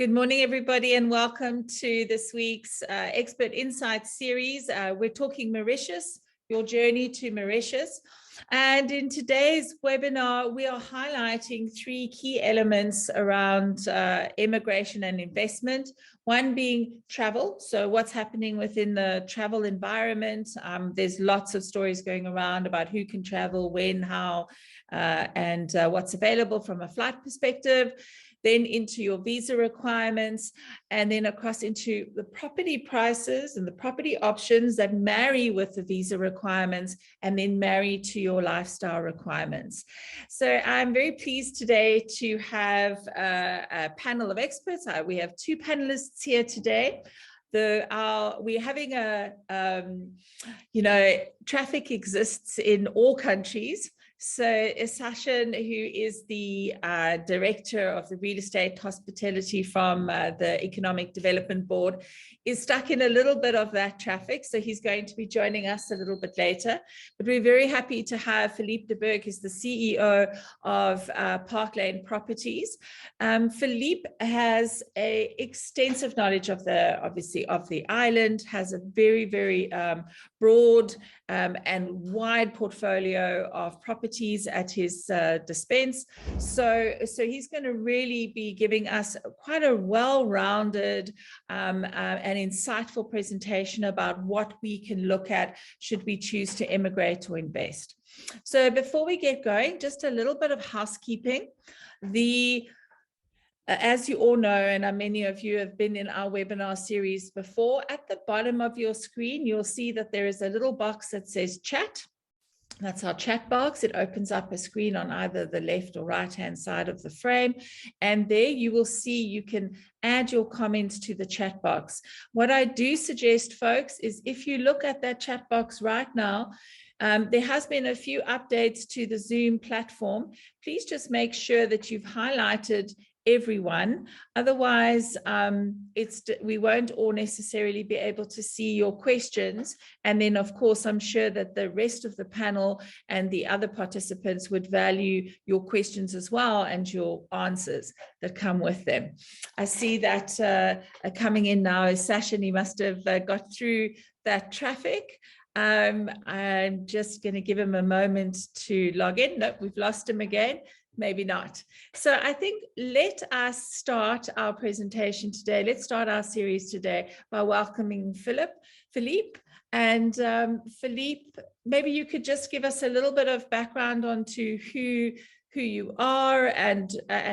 Good morning, everybody, and welcome to this week's Expert Insights series. We're talking Mauritius, your journey to Mauritius. And in today's webinar, we are highlighting three key elements around immigration and investment. One being travel. So what's happening within the travel environment. There's lots of stories going around about who can travel, when, how, and what's available from a flight perspective. Then into your visa requirements, and then across into the property prices and the property options that marry with the visa requirements and then marry to your lifestyle requirements. So I'm very pleased today to have a panel of experts. We have two panelists here today. We're having traffic exists in all countries. So Sachin, who is the director of the real estate hospitality from the Economic Development Board, is stuck in a little bit of that traffic. So he's going to be joining us a little bit later. But we're very happy to have Philippe de Beer, who's the CEO of Park Lane Properties. Philippe has an extensive knowledge of the island, has a very, very broad and wide portfolio of properties at his dispense. So he's going to really be giving us quite a well-rounded and insightful presentation about what we can look at should we choose to immigrate or invest. So before we get going, just a little bit of housekeeping. As you all know, and many of you have been in our webinar series before, at the bottom of your screen, you'll see that there is a little box that says chat. That's our chat box. It opens up a screen on either the left or right-hand side of the frame. And there you will see you can add your comments to the chat box. What I do suggest, folks, is if you look at that chat box right now, there has been a few updates to the Zoom platform. Please just make sure that you've highlighted everyone. Otherwise, we won't all necessarily be able to see your questions. And then, of course, I'm sure that the rest of the panel and the other participants would value your questions as well and your answers that come with them. I see that coming in now is Sachin. He must have got through that traffic. I'm just going to give him a moment to log in. Nope, we've lost him again. Maybe not. So I think let us start our presentation today. Let's start our series today by welcoming Philippe. And Philippe, maybe you could just give us a little bit of background onto who you are and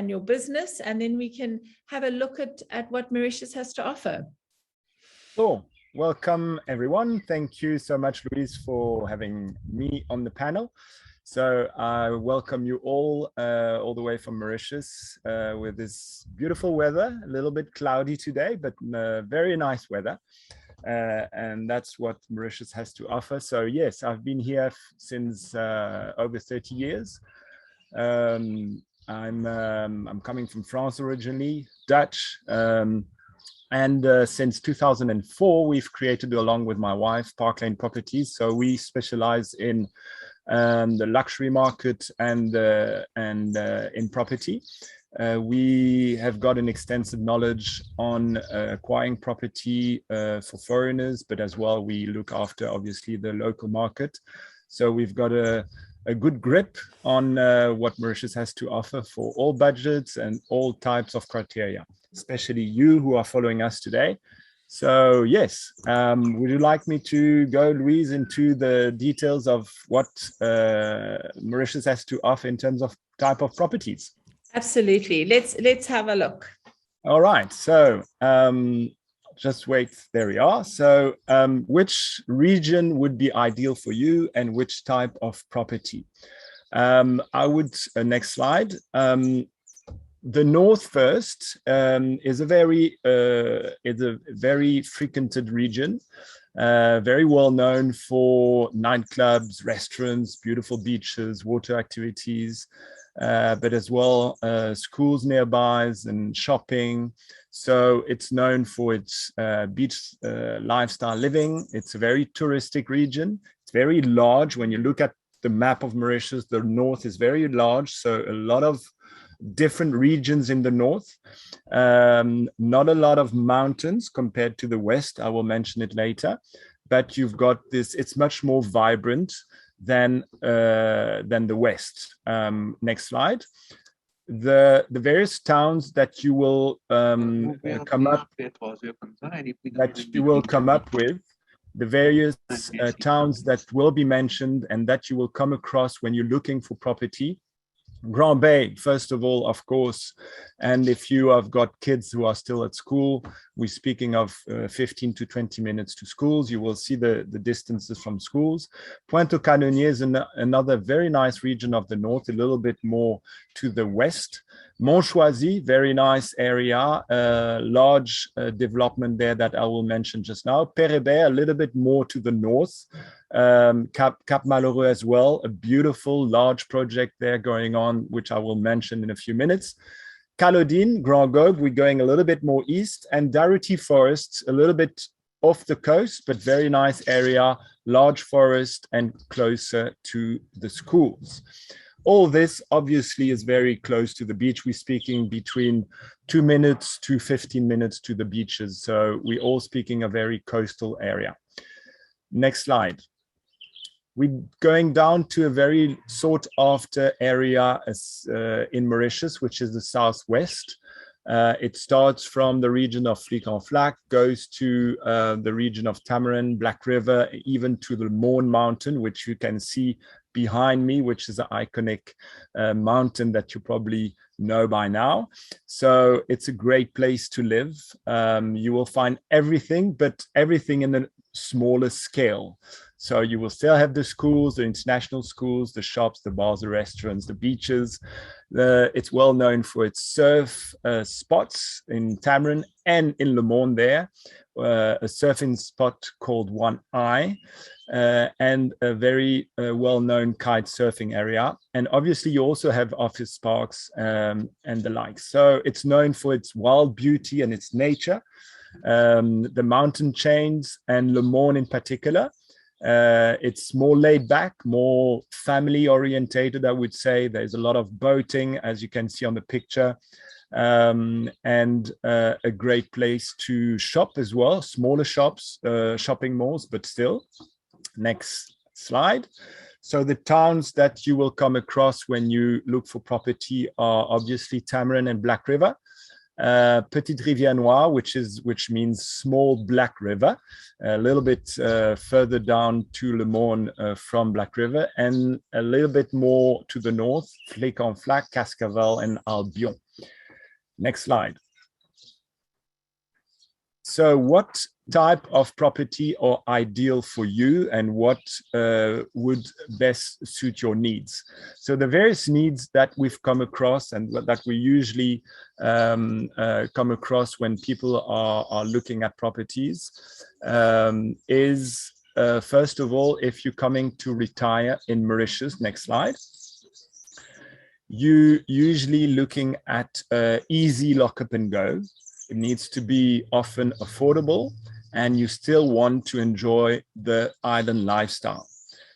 your business, and then we can have a look at what Mauritius has to offer. Cool. Welcome, everyone. Thank you so much, Louise, for having me on the panel. So I welcome you all the way from Mauritius with this beautiful weather, a little bit cloudy today, but very nice weather. And that's what Mauritius has to offer. So yes, I've been here since over 30 years. I'm coming from France originally, Dutch. And since 2004, we've created, along with my wife, Park Lane Properties. So we specialize in the luxury market and in property. We have got an extensive knowledge on acquiring property for foreigners, but as well, we look after, obviously, the local market. So we've got a good grip on what Mauritius has to offer for all budgets and all types of criteria, especially you who are following us today. So yes, would you like me to go, Louise, into the details of what Mauritius has to offer in terms of type of properties? Absolutely. Let's have a look. All right. So just wait. There we are. So which region would be ideal for you and which type of property? I would, next slide. The north first is a very frequented region, very well known for nightclubs, restaurants, beautiful beaches, water activities, but as well schools nearby and shopping. So it's known for its beach lifestyle living. It's a very touristic region. It's very large. When you look at the map of Mauritius, the north is very large. So a lot of different regions in the north. Not a lot of mountains compared to the west. I will mention it later, but you've got this, it's much more vibrant than the west. Next slide. The various towns that you will come up with, the various towns that will be mentioned and that you will come across when you're looking for property. Grand Bay, first of all, of course, and if you have got kids who are still at school, we're speaking of 15 to 20 minutes to schools. You will see the distances from schools. Pointe aux Canoniers is another very nice region of the north, a little bit more to the west. Montchoisy, very nice area, large development there that I will mention just now. Pérébert, a little bit more to the north. Cap Malheureux as well, a beautiful large project there going on, which I will mention in a few minutes. Calodine, Grand Gogue, we're going a little bit more east, and Daruty Forest, a little bit off the coast, but very nice area, large forest and closer to the schools. All this obviously is very close to the beach. We're speaking between 2 minutes to 15 minutes to the beaches. So we're all speaking a very coastal area. Next slide. We're going down to a very sought after area in Mauritius, which is the southwest. It starts from the region of Flic-en-Flac, goes to the region of Tamarin, Black River, even to the Morne Mountain, which you can see behind me, which is an iconic mountain that you probably know by now. So it's a great place to live. You will find everything, but everything in a smaller scale. So you will still have the schools, the international schools, the shops, the bars, the restaurants, the beaches. It's well known for its surf spots in Tamarin and in Le Morne there, a surfing spot called One Eye, and a very well-known kite surfing area. And obviously you also have office parks and the like. So it's known for its wild beauty and its nature, the mountain chains and Le Morne in particular. It's more laid back, more family orientated, I would say. There's a lot of boating, as you can see on the picture, and a great place to shop as well. Smaller shops, shopping malls, but still. Next slide. So the towns that you will come across when you look for property are obviously Tamarin and Black River. Petite Rivière Noire, which means small black river, a little bit further down to Le Morne from Black River, and a little bit more to the north, Flic-en-Flac, Cascavel, and Albion. Next slide. So what type of property are ideal for you, and what would best suit your needs? So the various needs that we've come across and that we usually come across when people are looking at properties is first of all, if you're coming to retire in Mauritius, next slide, you usually looking at easy lock-up and go. It needs to be often affordable, and you still want to enjoy the island lifestyle.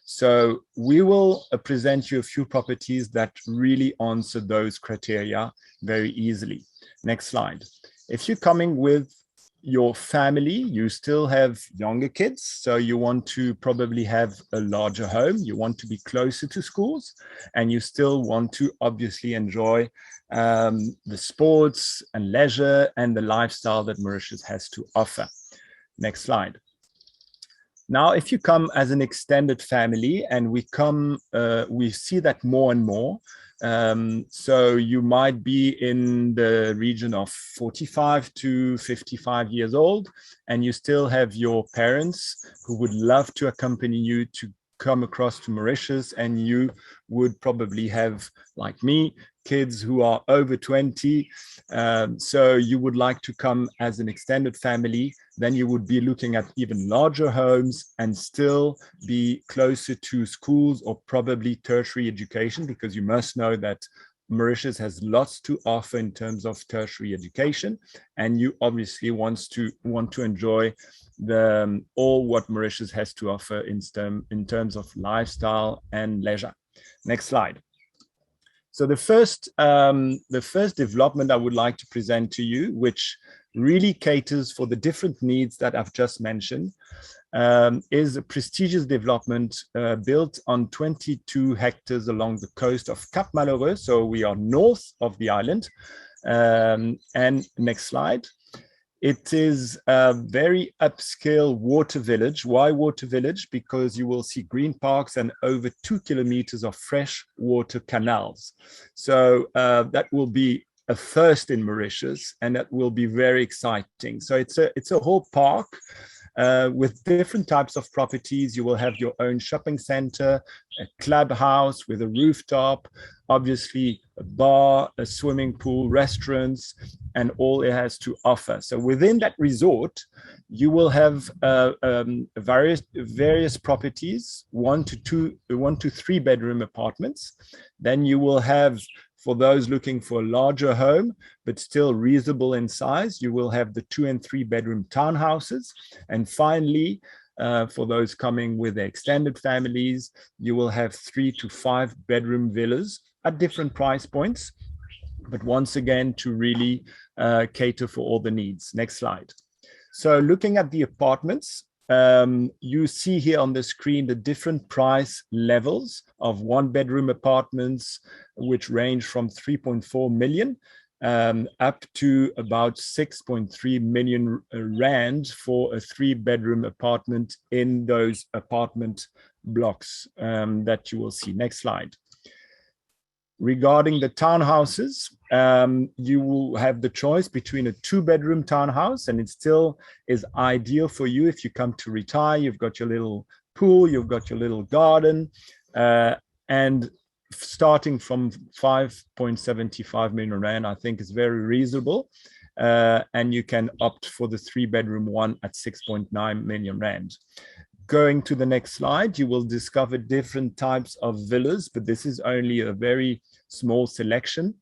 So we will present you a few properties that really answer those criteria very easily. Next slide. If you're coming with your family, you still have younger kids, so you want to probably have a larger home, you want to be closer to schools, and you still want to obviously enjoy the sports and leisure and the lifestyle that Mauritius has to offer. Next slide. Now, if you come as an extended family, and we see that more and more. So you might be in the region of 45 to 55 years old, and you still have your parents who would love to accompany you to come across to Mauritius, and you would probably have, like me, kids who are over 20. So you would like to come as an extended family, then you would be looking at even larger homes and still be closer to schools or probably tertiary education, because you must know that Mauritius has lots to offer in terms of tertiary education, and you obviously want to enjoy all what Mauritius has to offer in terms of lifestyle and leisure. Next slide. So the first development I would like to present to you, which really caters for the different needs that I've just mentioned, is a prestigious development built on 22 hectares along the coast of Cap Malheureux. So we are north of the island. And next slide. It is a very upscale water village. Why water village? Because you will see green parks and over 2 kilometers of fresh water canals. So that will be a first in Mauritius, and that will be very exciting. So it's a whole park with different types of properties. You will have your own shopping center, a clubhouse with a rooftop, obviously a bar, a swimming pool, restaurants, and all it has to offer. So within that resort, you will have various properties, 1 to 3 bedroom apartments. Then you will have, for those looking for a larger home, but still reasonable in size, you will have the 2 and 3 bedroom townhouses. And finally, for those coming with their extended families, you will have 3 to 5 bedroom villas at different price points, but once again, to really cater for all the needs. Next slide. So looking at the apartments, you see here on the screen the different price levels of 1 bedroom apartments, which range from 3.4 million up to about 6.3 million rand for a 3 bedroom apartment in those apartment blocks that you will see. Next slide. Regarding the townhouses, you will have the choice between a 2 bedroom townhouse, and it still is ideal for you if you come to retire. You've got your little pool, you've got your little garden, and starting from 5.75 million rand, I think is very reasonable. And you can opt for the 3 bedroom one at 6.9 million rand. Going to the next slide, you will discover different types of villas, but this is only a very small selection.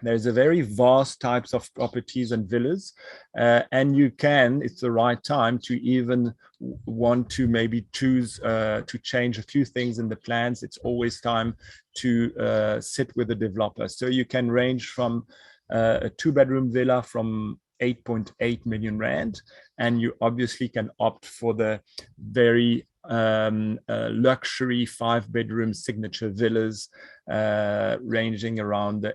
There's a very vast types of properties and villas, and you can, it's the right time to even want to maybe choose to change a few things in the plans. It's always time to sit with the developer. So you can range from a 2 bedroom villa from 8.8 million rand, and you obviously can opt for the very luxury 5 bedroom signature villas ranging around the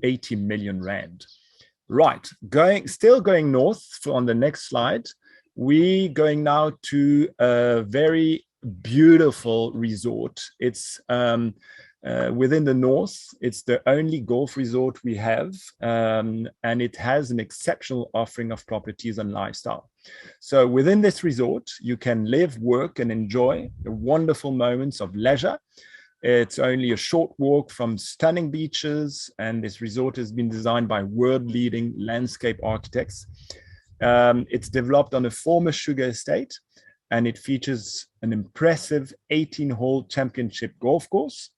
80 million rand. Right, still going north on the next slide. We going now to a very beautiful resort. It's within the north. It's the only golf resort we have, and it has an exceptional offering of properties and lifestyle. So within this resort, you can live, work, and enjoy wonderful moments of leisure. It's only a short walk from stunning beaches, and this resort has been designed by world-leading landscape architects. It's developed on a former sugar estate, and it features an impressive 18-hole championship golf course,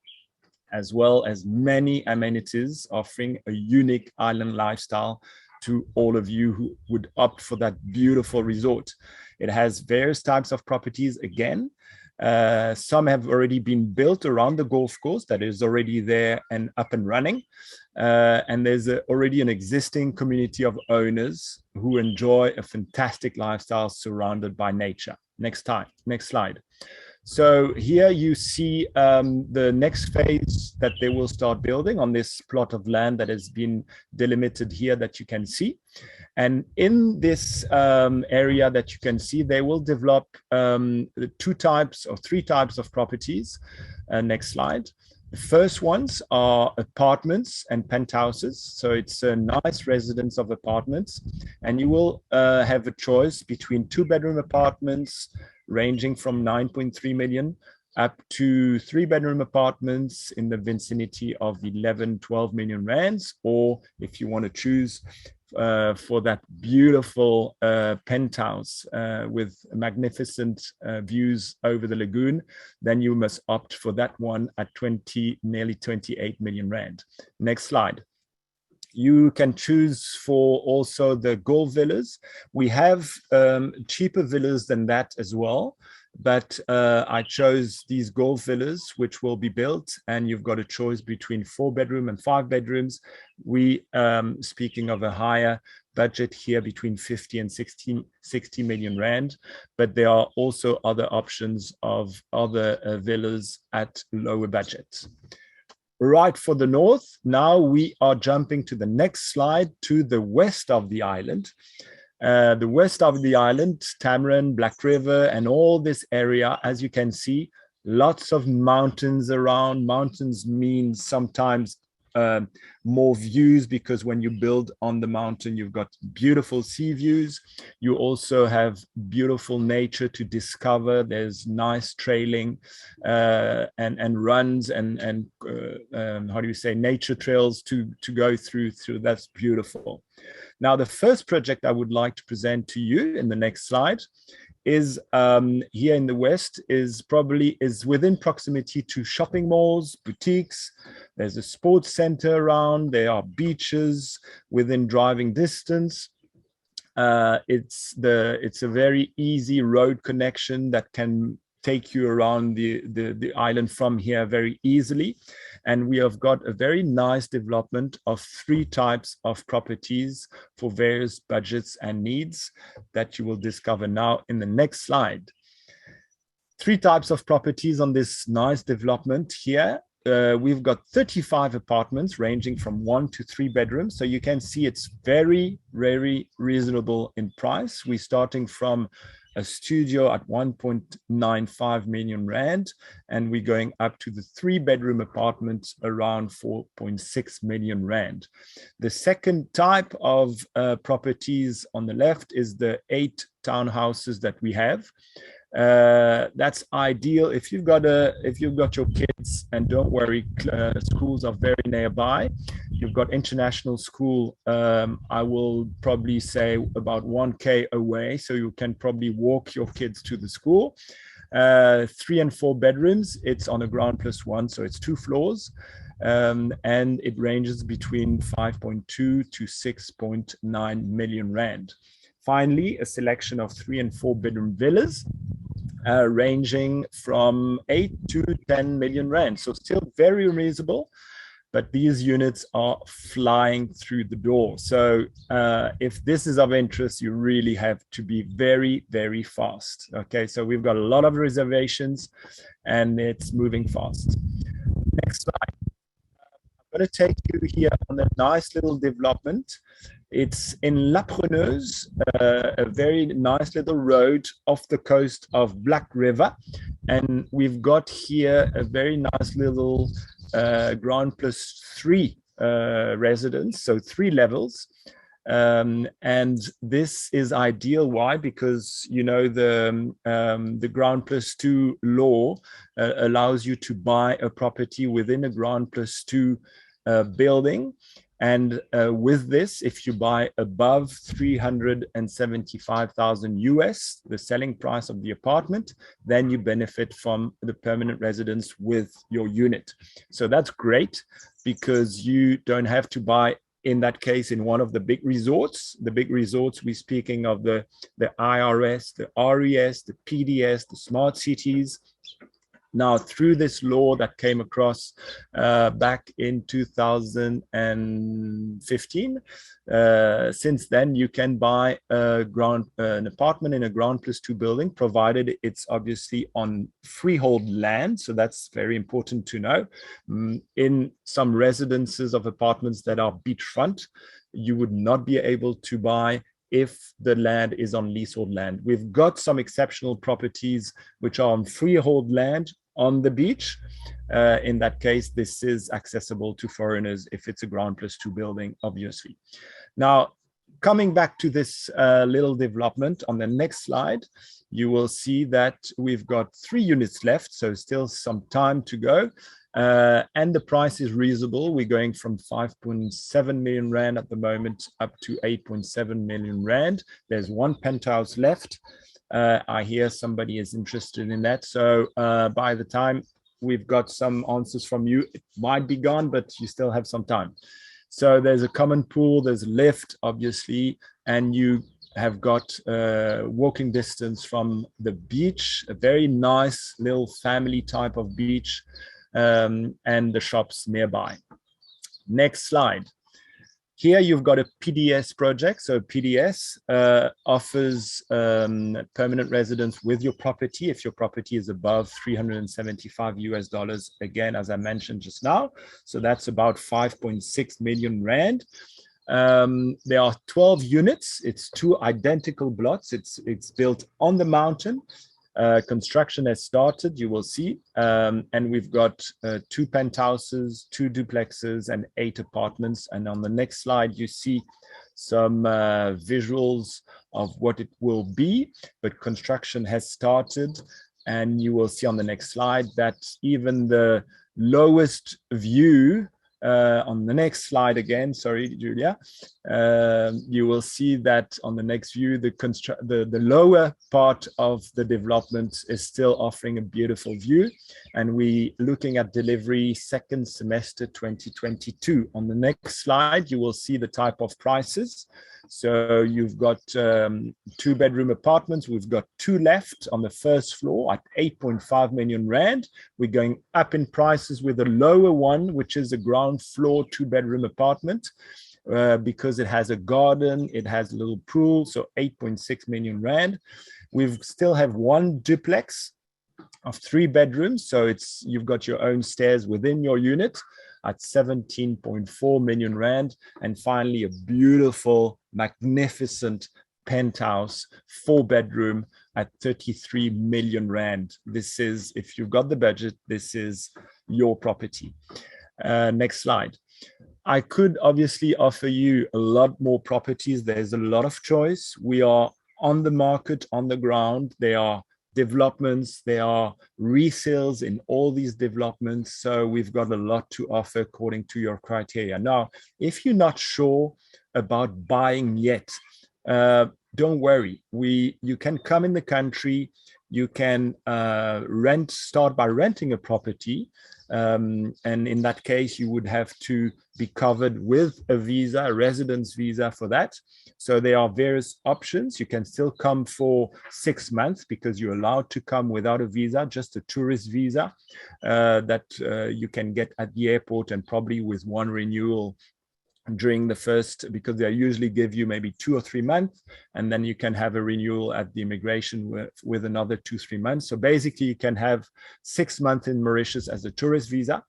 as well as many amenities, offering a unique island lifestyle to all of you who would opt for that beautiful resort. It has various types of properties again. Some have already been built around the golf course that is already there and up and running. And there's already an existing community of owners who enjoy a fantastic lifestyle surrounded by nature. Next slide. So here you see the next phase that they will start building on this plot of land that has been delimited here that you can see. And in this area that you can see, they will develop 2 types or 3 types of properties. Next slide. The first ones are apartments and penthouses. So it's a nice residence of apartments. And you will have a choice between 2 bedroom apartments, ranging from 9.3 million up to 3 bedroom apartments in the vicinity of 11-12 million rands, or if you want to choose for that beautiful penthouse with magnificent views over the lagoon, then you must opt for that one at nearly 28 million rand. Next slide. You can choose for also the golf villas. We have cheaper villas than that as well. but I chose these golf villas, which will be built, and you've got a choice between 4-bedroom and 5 bedrooms. We speaking of a higher budget here between 50 and 60 million rand, but there are also other options of other villas at lower budgets. Right for the north, now we are jumping to the next slide, to the west of the island. The west of the island, Tamarin, Black River, and all this area, as you can see, lots of mountains around. Mountains mean sometimes more views, because when you build on the mountain, you've got beautiful sea views. You also have beautiful nature to discover. There's nice trailing and runs and how do you say, nature trails to go through. That's beautiful. Now, the first project I would like to present to you in the next slide is here in the west, is within proximity to shopping malls, boutiques. There's a sports center around. There are beaches within driving distance. It's a very easy road connection that can take you around the island from here very easily. And we have got a very nice development of 3 types of properties for various budgets and needs that you will discover now in the next slide. 3 types of properties on this nice development here. We've got 35 apartments ranging from 1 to 3 bedrooms. So you can see it's very, very reasonable in price. We're starting from a studio at 1.95 million rand, and we're going up to the 3-bedroom apartments around 4.6 million rand. The second type of properties on the left is the 8 townhouses that we have. That's ideal if you've got your kids, and don't worry, schools are very nearby. You've got international school, I will probably say about 1K away, so you can probably walk your kids to the school. 3 and 4 bedrooms, it's on a ground plus 1, so it's 2 floors. And it ranges between 5.2 to 6.9 million rand. Finally, a selection of 3 and 4 bedroom villas, ranging from 8 to 10 million rand. So still very reasonable, but these units are flying through the door. So if this is of interest, you really have to be very, very fast. Okay, so we've got a lot of reservations and it's moving fast. Next slide. I'm going to take you here on a nice little development. It's in La Preneuse, a very nice little road off the coast of Black River. And we've got here a very nice little ground plus 3 residence, so 3 levels. And this is ideal. Why? Because, you know, the ground plus 2 law allows you to buy a property within a ground plus 2 building. And with this, if you buy above 375,000 US, the selling price of the apartment, then you benefit from the permanent residence with your unit. So that's great, because you don't have to buy, in that case, in one of the big resorts. The big resorts, we're speaking of the IRS, the RES, the PDS, the smart cities. Now, through this law that came across back in 2015, since then you can buy an apartment in a ground plus 2 building, provided it's obviously on freehold land. So that's very important to know. In some residences of apartments that are beachfront, you would not be able to buy if the land is on leasehold land. We've got some exceptional properties which are on freehold land on the beach. In that case, this is accessible to foreigners if it's a ground plus 2 building, obviously. Now, coming back to this little development on the next slide, you will see that we've got 3 units left, so still some time to go. And the price is reasonable. We're going from 5.7 million rand at the moment up to 8.7 million rand. There's 1 penthouse left. I hear somebody is interested in that. So by the time we've got some answers from you, it might be gone, but you still have some time. So there's a common pool, there's a lift, obviously, and you have got walking distance from the beach, a very nice little family type of beach, and the shops nearby. Next slide. Here you've got a PDS project. So PDS offers permanent residence with your property if your property is above $375 again, as I mentioned just now. So that's about 5.6 million rand. There are 12 units. It's 2 identical blocks. It's built on the mountain. Construction has started, you will see, and we've got 2 penthouses, 2 duplexes, and 8 apartments. And on the next slide, you see some visuals of what it will be, but construction has started. And you will see on the next slide that even the lowest view, on the next slide again, sorry, Julia, you will see that on the next view, the lower part of the development is still offering a beautiful view. And we looking at delivery second semester 2022. On the next slide, you will see the type of prices. So you've got 2-bedroom apartments. We've got 2 left on the first floor at 8.5 million rand. We're going up in prices with a lower one, which is a ground floor 2-bedroom apartment, because it has a garden, it has a little pool, so 8.6 million rand. We still have 1 duplex of 3 bedrooms. So you've got your own stairs within your unit at 17.4 million rand. And finally, a beautiful, magnificent penthouse, 4-bedroom at 33 million rand. This is, if you've got the budget, this is your property. Next slide. I could obviously offer you a lot more properties. There's a lot of choice. We are on the market, on the ground. They are developments, there are resales in all these developments. So we've got a lot to offer according to your criteria. Now, if you're not sure about buying yet, don't worry. You can come in the country, you can start by renting a property. And in that case, you would have to be covered with a visa, a residence visa for that. So there are various options. You can still come for 6 months because you're allowed to come without a visa, just a tourist visa that you can get at the airport, and probably with 1 renewal during the first, because they usually give you maybe 2 or 3 months, and then you can have a renewal at the immigration with another 2-3 months. So basically you can have 6 months in Mauritius as a tourist visa.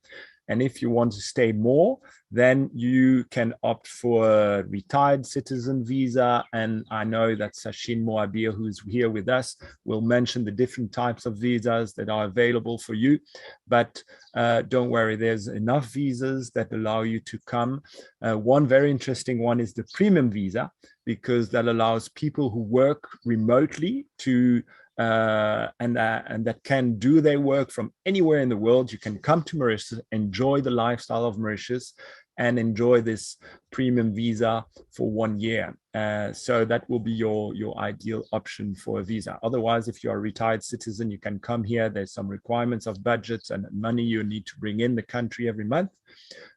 And if you want to stay more, then you can opt for a retired citizen visa. And I know that Sachin Mohabeer, who's here with us, will mention the different types of visas that are available for you. But don't worry, there's enough visas that allow you to come. One very interesting one is the premium visa, because that allows people who work remotely to and that can do their work from anywhere in the world. You can come to Mauritius, enjoy the lifestyle of Mauritius, and enjoy this premium visa for 1 year. So that will be your ideal option for a visa. Otherwise, if you're a retired citizen, you can come here. There's some requirements of budgets and money you need to bring in the country every month.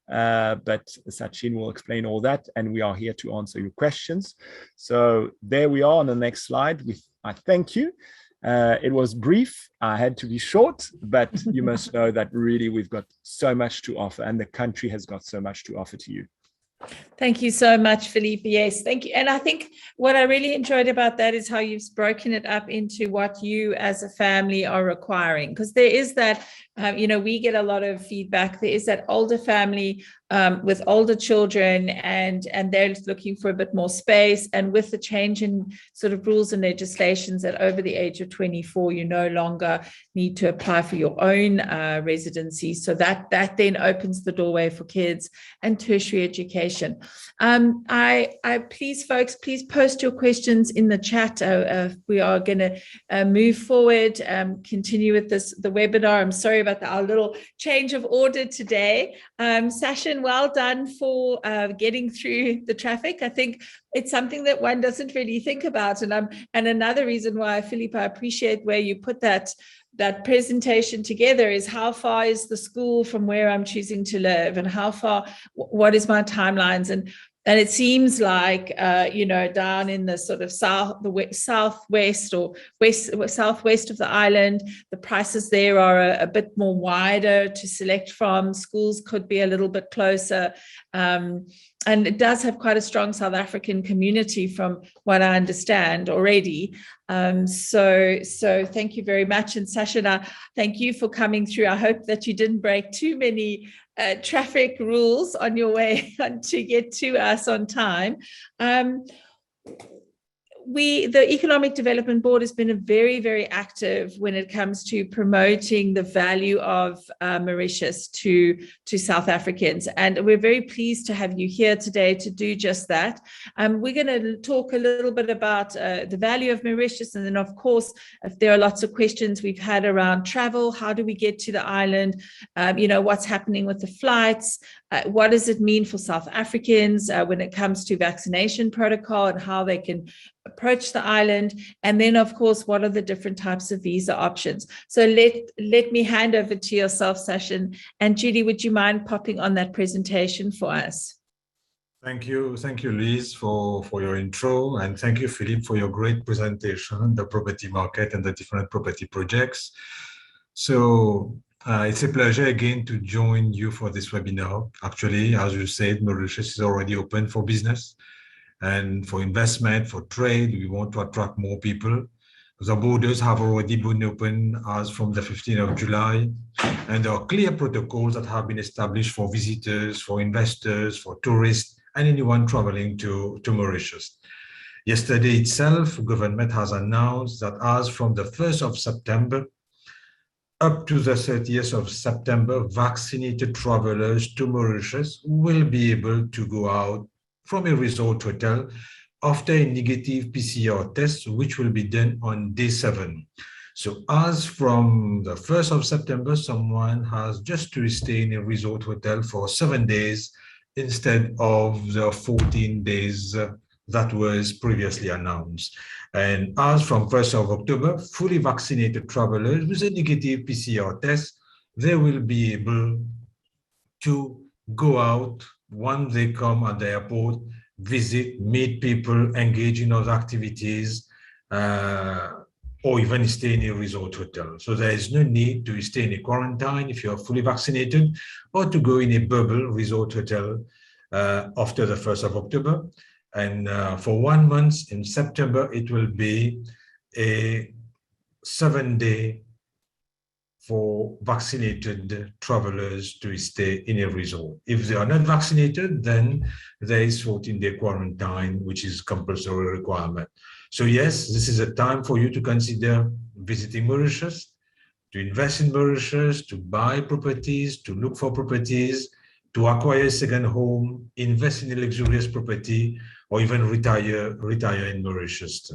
But Sachin will explain all that, and we are here to answer your questions. So there we are on the next slide. I thank you. It was brief. I had to be short, but you must know that really we've got so much to offer, and the country has got so much to offer to you. Thank you so much, Philippe. Yes, thank you. And I think what I really enjoyed about that is how you've broken it up into what you as a family are requiring, because there is that, we get a lot of feedback. There is that older family with older children, and they're looking for a bit more space. And with the change in sort of rules and legislations that over the age of 24, you no longer need to apply for your own residency. So that then opens the doorway for kids and tertiary education. Please, folks, please post your questions in the chat. We are going to move forward, continue with the webinar. I'm sorry about our little change of order today. Sachin, well done for getting through the traffic. I think it's something that one doesn't really think about. And another reason why, Philippe, I appreciate where you put that presentation together is how far is the school from where I'm choosing to live, and how far, what is my timelines? And And it seems like, down in the sort of southwest or southwest of the island, the prices there are a bit more wider to select from. Schools could be a little bit closer. And it does have quite a strong South African community from what I understand already. So thank you very much. And Sachin, thank you for coming through. I hope that you didn't break too many traffic rules on your way to get to us on time. The Economic Development Board has been very, very active when it comes to promoting the value of Mauritius to South Africans. And we're very pleased to have you here today to do just that. We're going to talk a little bit about the value of Mauritius. And then, of course, if there are lots of questions we've had around travel, how do we get to the island? What's happening with the flights? What does it mean for South Africans when it comes to vaccination protocol and how they can approach the island? And then, of course, what are the different types of visa options? So let me hand over to yourself, Sachin. And Judy, would you mind popping on that presentation for us? Thank you, Louise, for your intro, and thank you, Philippe, for your great presentation on the property market and the different property projects. So it's a pleasure again to join you for this webinar. Actually, as you said, Mauritius is already open for business and for investment, for trade. We want to attract more people. The borders have already been open as from the 15th of July, and there are clear protocols that have been established for visitors, for investors, for tourists, and anyone traveling to Mauritius. Yesterday itself, government has announced that as from the 1st of September, up to the 30th of September, vaccinated travelers to Mauritius will be able to go out from a resort hotel after a negative PCR test, which will be done on day 7. So as from the 1st of September, someone has just to stay in a resort hotel for 7 days instead of the 14 days that was previously announced. And as from 1st of October, fully vaccinated travelers with a negative PCR test, they will be able to go out once they come at the airport, visit, meet people, engage in other activities, or even stay in a resort hotel. So there is no need to stay in a quarantine if you are fully vaccinated, or to go in a bubble resort hotel after the 1st of October. And for 1 month in September, it will be a 7-day for vaccinated travelers to stay in a resort. If they are not vaccinated, then there is 14-day quarantine, which is compulsory requirement. So yes, this is a time for you to consider visiting Mauritius, to invest in Mauritius, to buy properties, to look for properties, to acquire a second home, invest in a luxurious property, or even retire in Mauritius.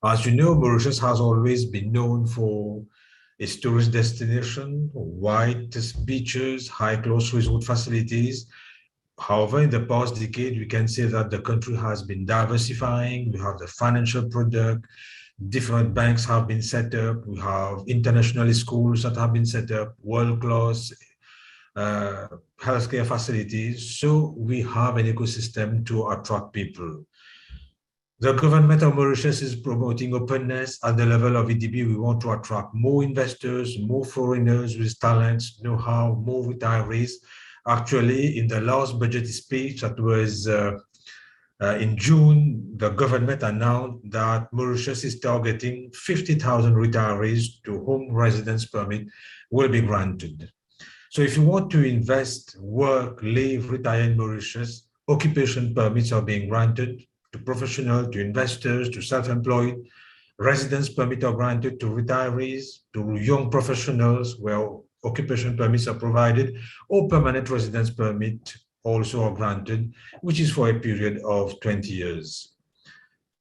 As you know, Mauritius has always been known for its tourist destination, white beaches, high-class resort facilities. However, in the past decade, we can say that the country has been diversifying. We have the financial product, different banks have been set up. We have international schools that have been set up, world-class healthcare facilities. So we have an ecosystem to attract people. The government of Mauritius is promoting openness. At the level of EDB, we want to attract more investors, more foreigners with talents, know-how, more retirees. Actually, in the last budget speech that was in June, the government announced that Mauritius is targeting 50,000 retirees to whom residence permit will be granted. So if you want to invest, work, live, retire in Mauritius, occupation permits are being granted to professionals, to investors, to self-employed. Residence permits are granted to retirees, to young professionals where occupation permits are provided, or permanent residence permit also are granted, which is for a period of 20 years.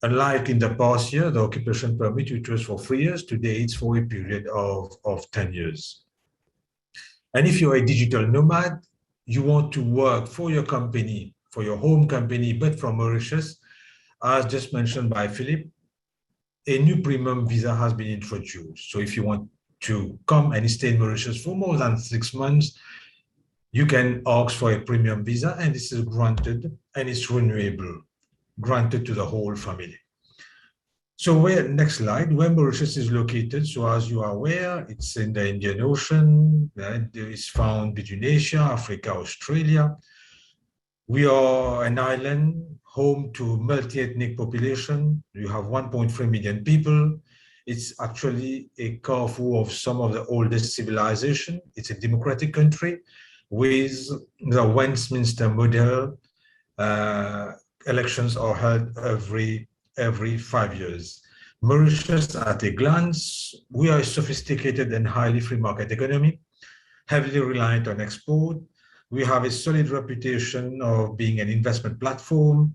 Unlike in the past year, the occupation permit, which was for 3 years, today it's for a period of 10 years. And if you're a digital nomad, you want to work for your company, for your home company, but from Mauritius, as just mentioned by Philippe, a new premium visa has been introduced. So if you want to come and stay in Mauritius for more than 6 months, you can ask for a premium visa, and this is granted and it's renewable, granted to the whole family. So next slide, where Mauritius is located. So as you are aware, it's in the Indian Ocean. It is found between Asia, Africa, Australia. We are an island home to multi-ethnic population. You have 1.3 million people. It's actually a carrefour of some of the oldest civilization. It's a democratic country with the Westminster model. Elections are held every 5 years. Mauritius, at a glance, we are a sophisticated and highly free market economy, heavily reliant on export. We have a solid reputation of being an investment platform.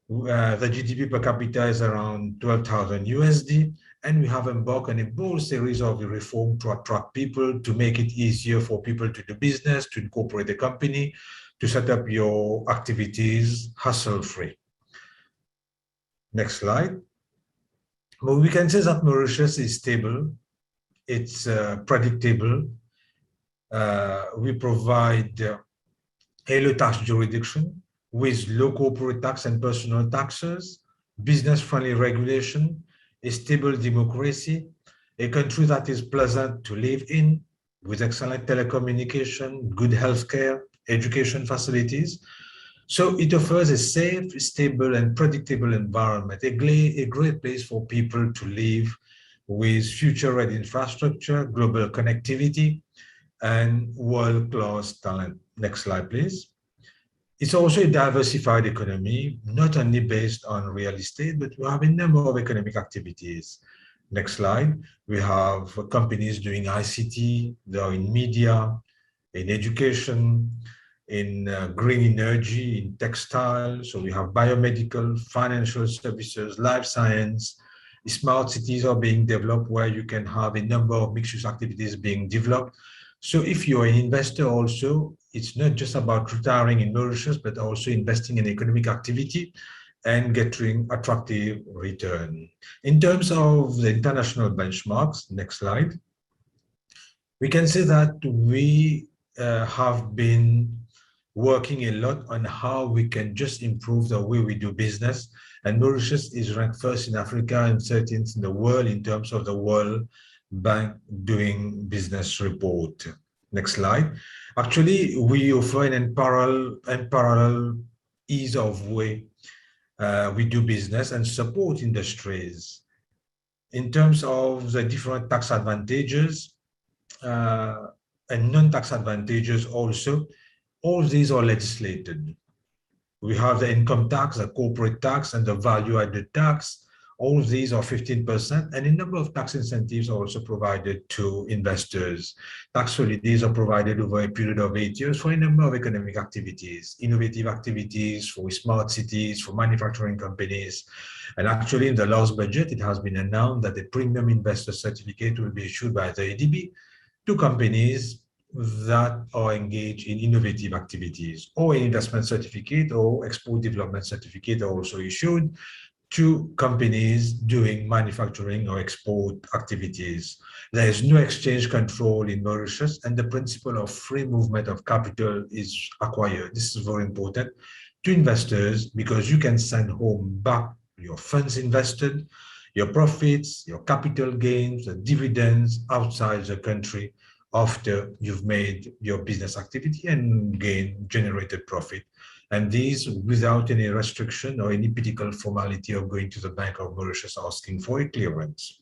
The GDP per capita is around 12,000 USD, and we have embarked on a bold series of reform to attract people, to make it easier for people to do business, to incorporate a company, to set up your activities hassle-free. Next slide. Well, we can say that Mauritius is stable, it's predictable. We provide a low tax jurisdiction with low corporate tax and personal taxes, business-friendly regulation, a stable democracy, a country that is pleasant to live in, with excellent telecommunication, good healthcare, education facilities. So it offers a safe, stable, and predictable environment, a great place for people to live with future-ready infrastructure, global connectivity, and world-class talent. Next slide, please. It's also a diversified economy, not only based on real estate, but we have a number of economic activities. Next slide. We have companies doing ICT, they are in media, in education, in green energy, in textile. So we have biomedical, financial services, life science. Smart cities are being developed where you can have a number of mixed-use activities being developed. So if you're an investor also, it's not just about retiring in Mauritius, but also investing in economic activity and getting attractive return. In terms of the international benchmarks, next slide, we can say that we have been working a lot on how we can just improve the way we do business. And Mauritius is ranked first in Africa and 13th in the world in terms of the World Bank Doing Business report. Next slide. Actually, we offer an unparalleled ease of way we do business and support industries. In terms of the different tax advantages and non-tax advantages also, all these are legislated. We have the income tax, the corporate tax, and the value-added tax. All of these are 15%, and a number of tax incentives are also provided to investors. Tax holidays are provided over a period of 8 years for a number of economic activities, innovative activities, for smart cities, for manufacturing companies. And actually, in the last budget, it has been announced that a premium investor certificate will be issued by the ADB to companies that are engaged in innovative activities, or an investment certificate or export development certificate are also issued to companies doing manufacturing or export activities. There is no exchange control in Mauritius, and the principle of free movement of capital is acquired. This is very important to investors because you can send home back your funds invested, your profits, your capital gains, the dividends outside the country after you've made your business activity and generated profit. And these without any restriction or any political formality of going to the Bank of Mauritius asking for a clearance.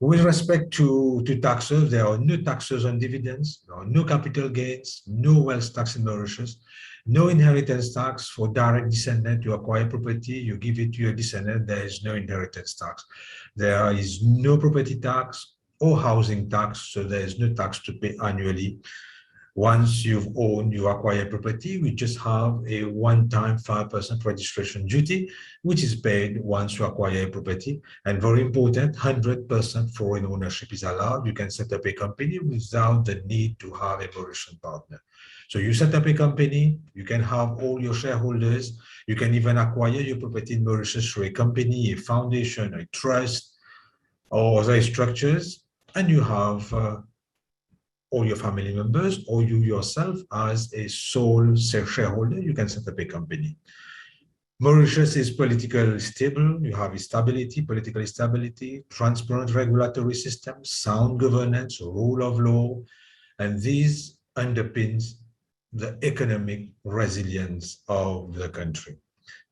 With respect to taxes, there are no taxes on dividends, there are no capital gains, no wealth tax in Mauritius, no inheritance tax for direct descendant. You acquire property, you give it to your descendant, there is no inheritance tax. There is no property tax or housing tax, so there is no tax to pay annually. Once you've owned, you acquire property, we just have a one-time 5% registration duty, which is paid once you acquire a property. And very important, 100% foreign ownership is allowed. You can set up a company without the need to have a Mauritian partner. So you set up a company, you can have all your shareholders, you can even acquire your property in Mauritius through a company, a foundation, a trust, or other structures, and you have or your family members, or you yourself as a sole shareholder, you can set up a company. Mauritius is politically stable. You have stability, political stability, transparent regulatory system, sound governance, rule of law, and these underpins the economic resilience of the country.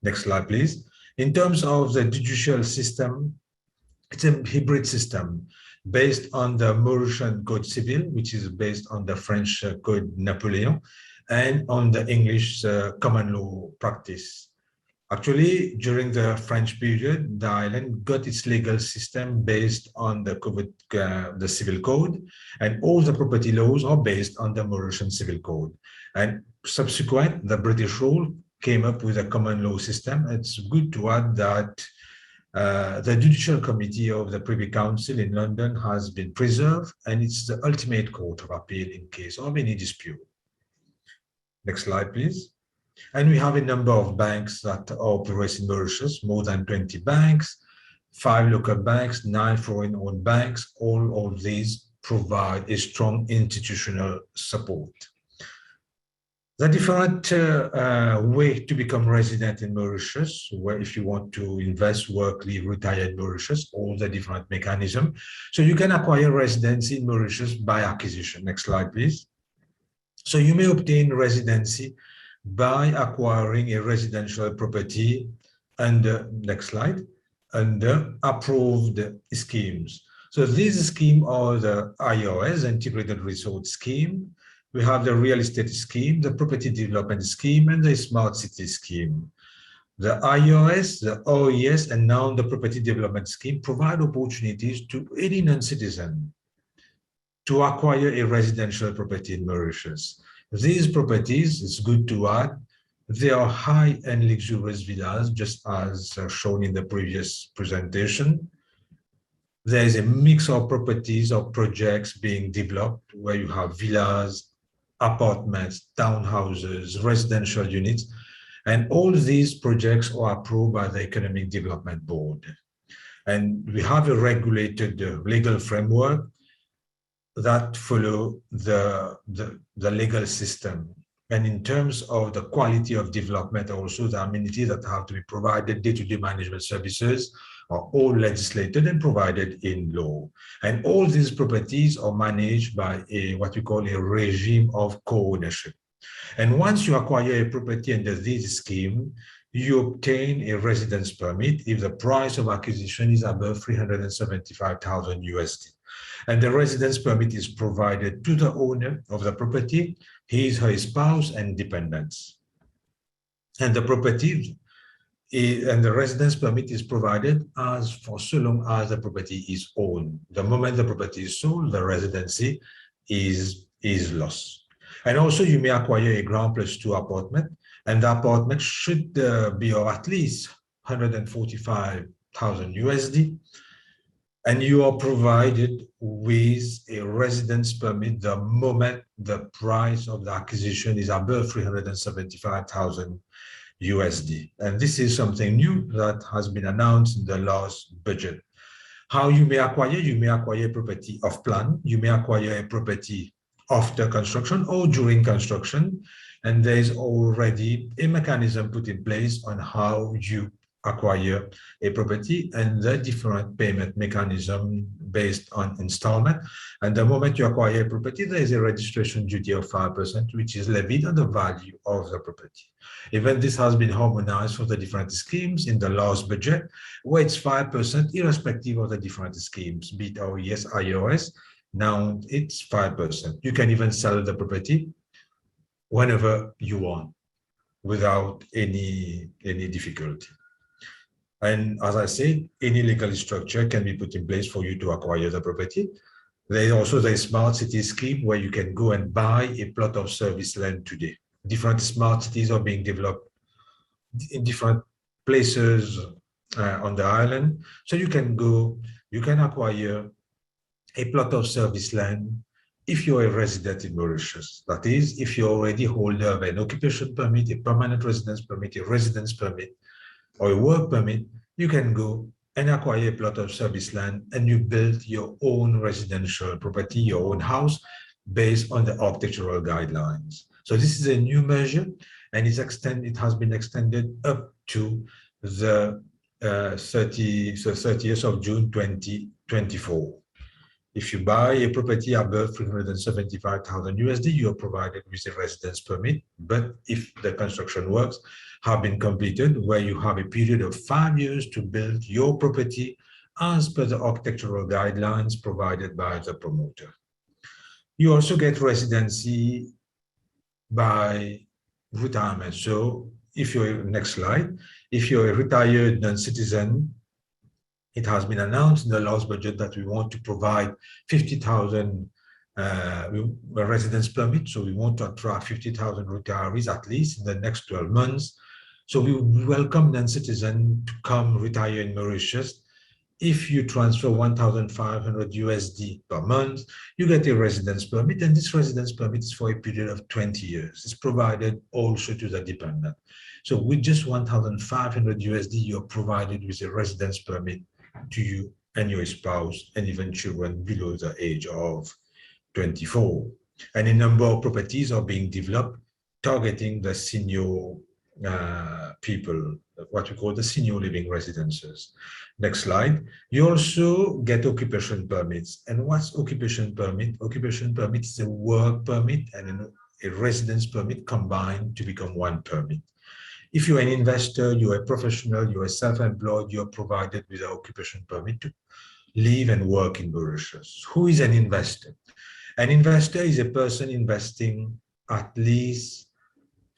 Next slide, please. In terms of the judicial system, it's a hybrid system based on the Mauritian Code Civil, which is based on the French Code Napoleon, and on the English common law practice. Actually, during the French period, the island got its legal system based on the civil code, and all the property laws are based on the Mauritian civil code. And subsequent, the British rule came up with a common law system. It's good to add that the Judicial Committee of the Privy Council in London has been preserved, and it's the ultimate court of appeal in case of any dispute. Next slide, please. And we have a number of banks that operate in Mauritius, more than 20 banks, 5 local banks, 9 foreign-owned banks. All of these provide a strong institutional support. The different way to become resident in Mauritius, where if you want to invest, work, live, retire in Mauritius, all the different mechanisms. So you can acquire residency in Mauritius by acquisition. Next slide, please. So you may obtain residency by acquiring a residential property under, next slide, under approved schemes. So these schemes are the IRS, Integrated Resort Scheme. We have the real estate scheme, the property development scheme, and the smart city scheme. The IRS, the OES, and now the property development scheme provide opportunities to any non-citizen to acquire a residential property in Mauritius. These properties, it's good to add, they are high and luxurious villas, just as shown in the previous presentation. There is a mix of properties or projects being developed where you have villas, apartments, townhouses, residential units, and all these projects are approved by the Economic Development Board. And we have a regulated legal framework that follow the legal system. And in terms of the quality of development, also the amenities that have to be provided, day-to-day management services are all legislated and provided in law. And all these properties are managed by what we call a regime of co-ownership. And once you acquire a property under this scheme, you obtain a residence permit if the price of acquisition is above 375,000 USD. And the residence permit is provided to the owner of the property, his, her spouse, and dependents. And the property and the residence permit is provided as for so long as the property is owned. The moment the property is sold, the residency is lost. And also you may acquire a ground plus 2 apartment, and the apartment should be of at least 145,000 USD. And you are provided with a residence permit the moment the price of the acquisition is above 375,000 USD. And this is something new that has been announced in the last budget. How you may acquire property off plan, you may acquire a property after construction or during construction. And there is already a mechanism put in place on how you acquire a property and the different payment mechanism based on installment. And the moment you acquire a property, there is a registration duty of 5%, which is levied on the value of the property. Even this has been harmonized for the different schemes in the last budget, where it's 5% irrespective of the different schemes, be it OES, IRS. Now it's 5%. You can even sell the property whenever you want without any difficulty. And as I said, any legal structure can be put in place for you to acquire the property. There is also the smart city scheme where you can go and buy a plot of service land today. Different smart cities are being developed in different places on the island. So you can go, you can acquire a plot of service land if you're a resident in Mauritius. That is, if you're already holder of an occupation permit, a permanent residence permit, a residence permit, or a work permit, you can go and acquire a plot of service land and you build your own residential property, your own house, based on the architectural guidelines. So this is a new measure, and it has been extended up to the 30th of June 2024. If you buy a property above 375,000 USD, you are provided with a residence permit. But if the construction works have been completed, where you have a period of 5 years to build your property as per the architectural guidelines provided by the promoter. You also get residency by retirement. So if you're, next slide, if you're a retired non-citizen, it has been announced in the last budget that we want to provide 50,000 residence permits. So we want to attract 50,000 retirees at least in the next 12 months. So we welcome non-citizens to come retire in Mauritius. If you transfer 1,500 USD per month, you get a residence permit, and this residence permit is for a period of 20 years. It's provided also to the dependent. So with just 1,500 USD, you're provided with a residence permit to you and your spouse, and even children below the age of 24. And a number of properties are being developed targeting the senior people, what we call the senior living residences. Next slide. You also get occupation permits. And what's occupation permit? Occupation permit is a work permit and a residence permit combined to become one permit. If you're an investor, you're a professional, you're self-employed, you're provided with an occupation permit to live and work in Mauritius. Who is an investor? An investor is a person investing at least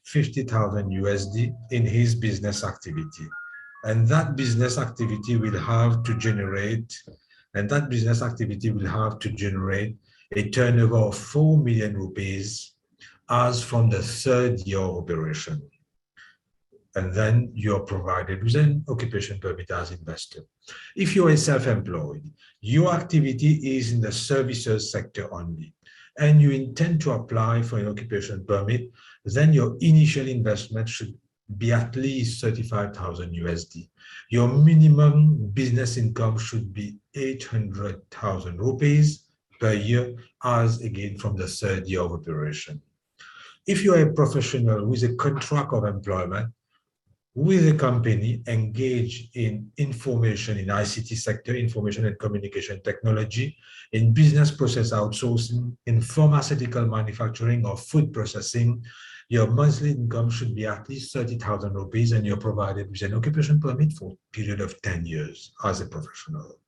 50,000 USD in his business activity. And that business activity will have to generate, a turnover of 4 million rupees as from the third year of operation. And then you're provided with an occupation permit as investor. If you're a self-employed, your activity is in the services sector only, and you intend to apply for an occupation permit, then your initial investment should be at least 35,000 USD. Your minimum business income should be 800,000 rupees per year, as again from the third year of operation. If you are a professional with a contract of employment with a company engaged in information in ICT sector, information and communication technology, in business process outsourcing, in pharmaceutical manufacturing or food processing, your monthly income should be at least 30,000 rupees, and you're provided with an occupation permit for a period of 10 years as a professional.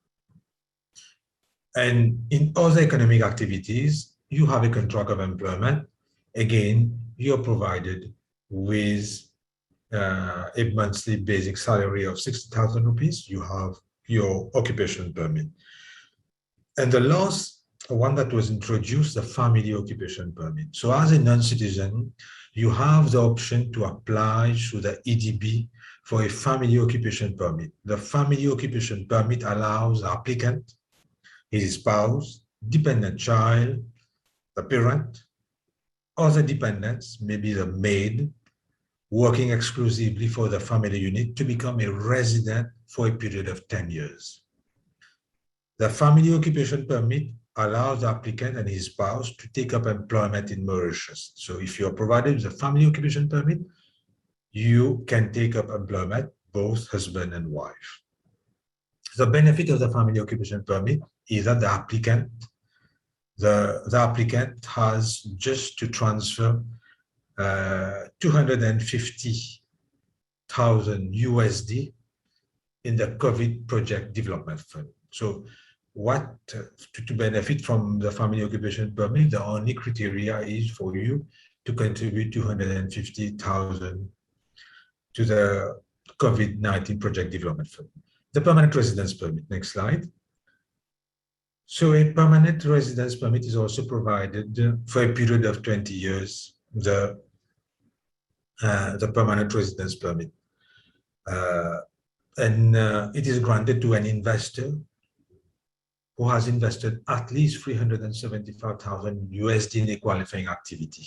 And in other economic activities, you have a contract of employment. Again, you're provided with a monthly basic salary of 60,000 rupees. You have your occupation permit. And the last one that was introduced, the family occupation permit. So as a non-citizen, you have the option to apply through the EDB for a family occupation permit. The family occupation permit allows the applicant, his spouse, dependent child, the parent, other dependents, maybe the maid, working exclusively for the family unit, to become a resident for a period of 10 years. The family occupation permit allows the applicant and his spouse to take up employment in Mauritius. So if you are provided with a family occupation permit, you can take up employment, both husband and wife. The benefit of the family occupation permit is that the applicant has just to transfer 250,000 USD in the COVID project development fund. So what to benefit from the family occupation permit, the only criteria is for you to contribute 250,000 to the COVID-19 project development fund. The permanent residence permit, next slide. So a permanent residence permit is also provided for a period of 20 years, the permanent residence permit. It is granted to an investor who has invested at least 375,000 USD in a qualifying activity.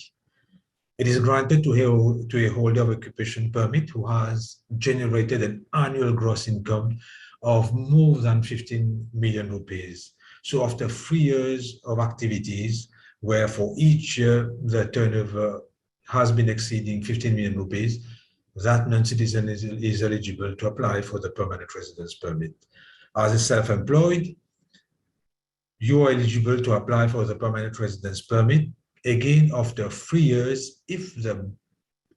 It is granted to a holder of occupation permit who has generated an annual gross income of more than 15 million rupees. So after 3 years of activities, where for each year the turnover has been exceeding 15 million rupees, that non-citizen is eligible to apply for the permanent residence permit. As a self-employed, you are eligible to apply for the permanent residence permit, again, after 3 years, if the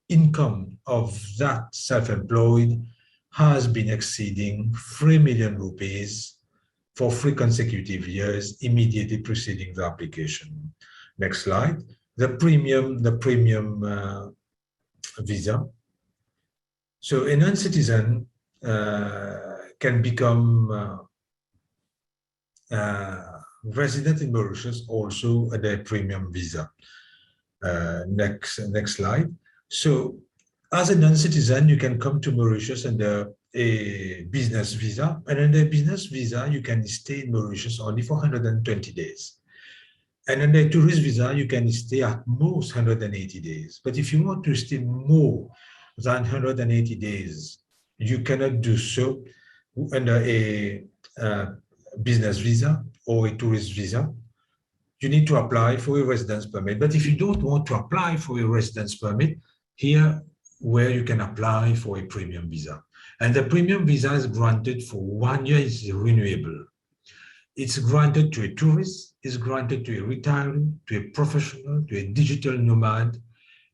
income of that self-employed has been exceeding 3 million rupees for 3 consecutive years immediately preceding the application. Next slide. The premium visa. So a non-citizen can become resident in Mauritius also at a premium visa. Next slide. So as a non-citizen, you can come to Mauritius under a business visa, and under a business visa, you can stay in Mauritius only for 120 days. And under a tourist visa, you can stay at most 180 days. But if you want to stay more than 180 days, you cannot do so under a business visa or a tourist visa. You need to apply for a residence permit. But if you don't want to apply for a residence permit, here where you can apply for a premium visa. And the premium visa is granted for 1 year, it's renewable. It's granted to a tourist, it's granted to a retiree, to a professional, to a digital nomad.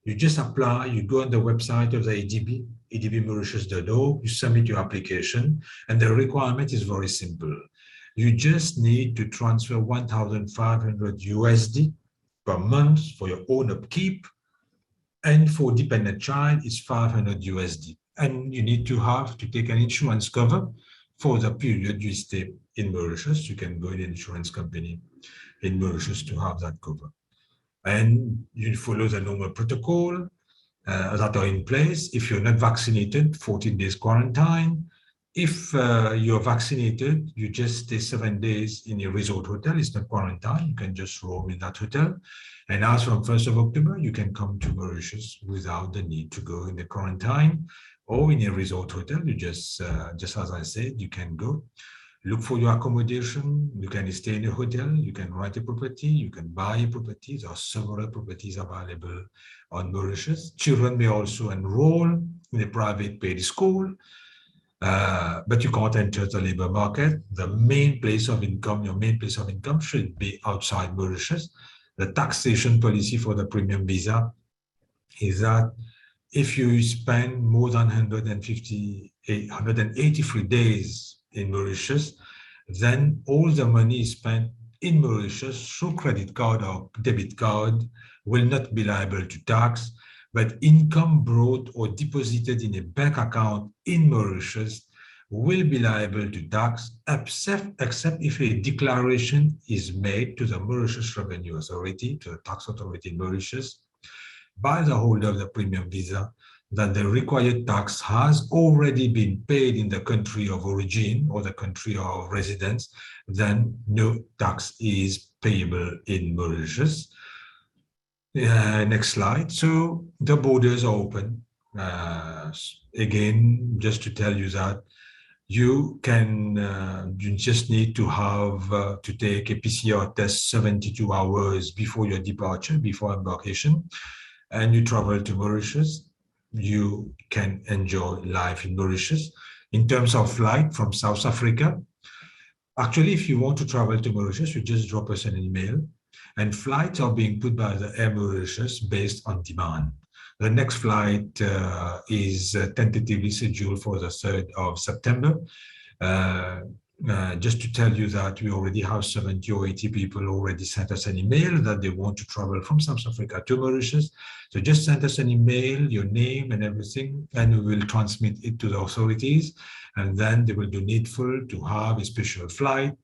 You just apply, you go on the website of the ADB, adbmauritius.org, you submit your application, and the requirement is very simple. You just need to transfer 1,500 USD per month for your own upkeep, and for dependent child, it's 500 USD. And you need to take an insurance cover for the period you stay in Mauritius. You can go in an insurance company in Mauritius to have that cover. And you follow the normal protocol that are in place. If you're not vaccinated, 14 days quarantine. If you're vaccinated, you just stay 7 days in a resort hotel. It's not quarantine. You can just roam in that hotel. And as from 1st of October, you can come to Mauritius without the need to go in the quarantine or in a resort hotel. You just as I said, you can go. Look for your accommodation. You can stay in a hotel. You can rent a property. You can buy a property. There are several properties available on Mauritius. Children may also enroll in a private paid school. But you can't enter the labor market. The main place of income, your main place of income should be outside Mauritius. The taxation policy for the premium visa is that if you spend more than 183 days in Mauritius, then all the money spent in Mauritius through credit card or debit card will not be liable to tax, but income brought or deposited in a bank account in Mauritius will be liable to tax, except if a declaration is made to the Mauritius Revenue Authority, to the tax authority in Mauritius, by the holder of the premium visa, that the required tax has already been paid in the country of origin or the country of residence, then no tax is payable in Mauritius. Next slide. So the borders are open. Again, just to tell you that you just need to have to take a PCR test 72 hours before your departure, before embarkation, and you travel to Mauritius. You can enjoy life in Mauritius. In terms of flight from South Africa, actually, if you want to travel to Mauritius, you just drop us an email, and flights are being put by the Air Mauritius based on demand. The next flight is tentatively scheduled for the 3rd of September. Just to tell you that we already have 70 or 80 people already sent us an email that they want to travel from South Africa to Mauritius. So just send us an email, your name and everything, and we will transmit it to the authorities. And then they will do needful to have a special flight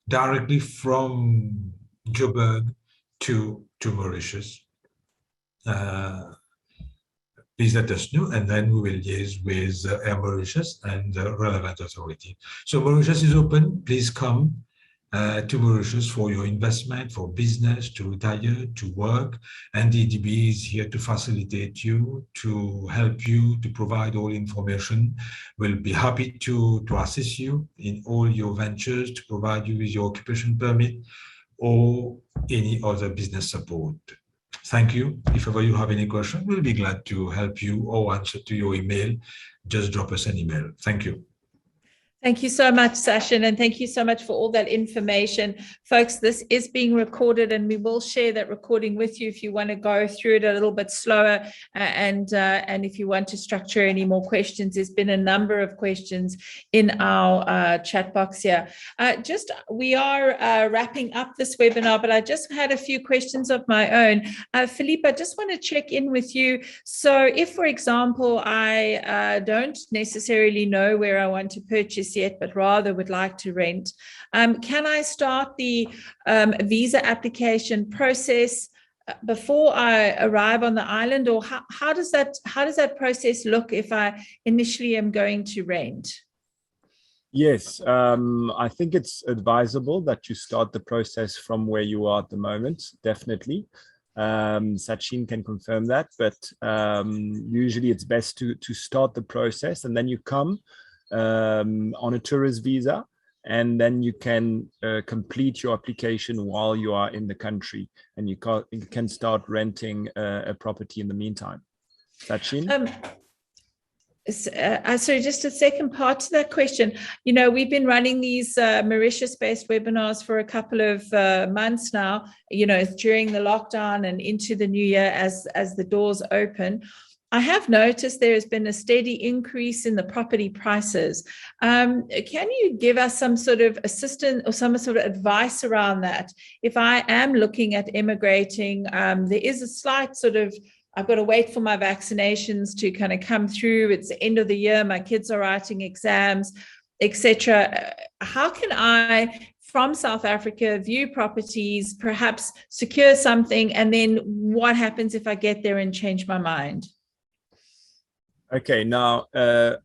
directly from Joburg to Mauritius. Please let us know, and then we will liaise with Air Mauritius and the relevant authority. So Mauritius is open. Please come to Mauritius for your investment, for business, to retire, to work. And the EDB is here to facilitate you, to help you, to provide all information. We'll be happy to assist you in all your ventures, to provide you with your occupation permit, or any other business support. Thank you. If ever you have any question, we'll be glad to help you or answer to your email. Just drop us an email. Thank you. Thank you so much, Sachin, and thank you so much for all that information. Folks, this is being recorded, and we will share that recording with you if you want to go through it a little bit slower, and if you want to structure any more questions. There's been a number of questions in our chat box here. We are wrapping up this webinar, but I just had a few questions of my own. Philippe, I just want to check in with you. So if, for example, I don't necessarily know where I want to purchase yet, but rather would like to rent, can I start the visa application process before I arrive on the island, or how does that process look if I initially am going to rent? Yes, I think it's advisable that you start the process from where you are at the moment, definitely. Sachin can confirm that, but usually it's best to start the process, and then you come on a tourist visa, and then you can complete your application while you are in the country, and you can start renting a property in the meantime. Sachin? So just a second part to that question. You know, we've been running these Mauritius-based webinars for a couple of months now, you know, during the lockdown and into the new year as the doors open. I have noticed there has been a steady increase in the property prices. Can you give us some sort of assistance or some sort of advice around that? If I am looking at emigrating, there is a slight sort of, I've got to wait for my vaccinations to kind of come through. It's the end of the year. My kids are writing exams, etc. How can I, from South Africa, view properties, perhaps secure something, and then what happens if I get there and change my mind? Okay, now,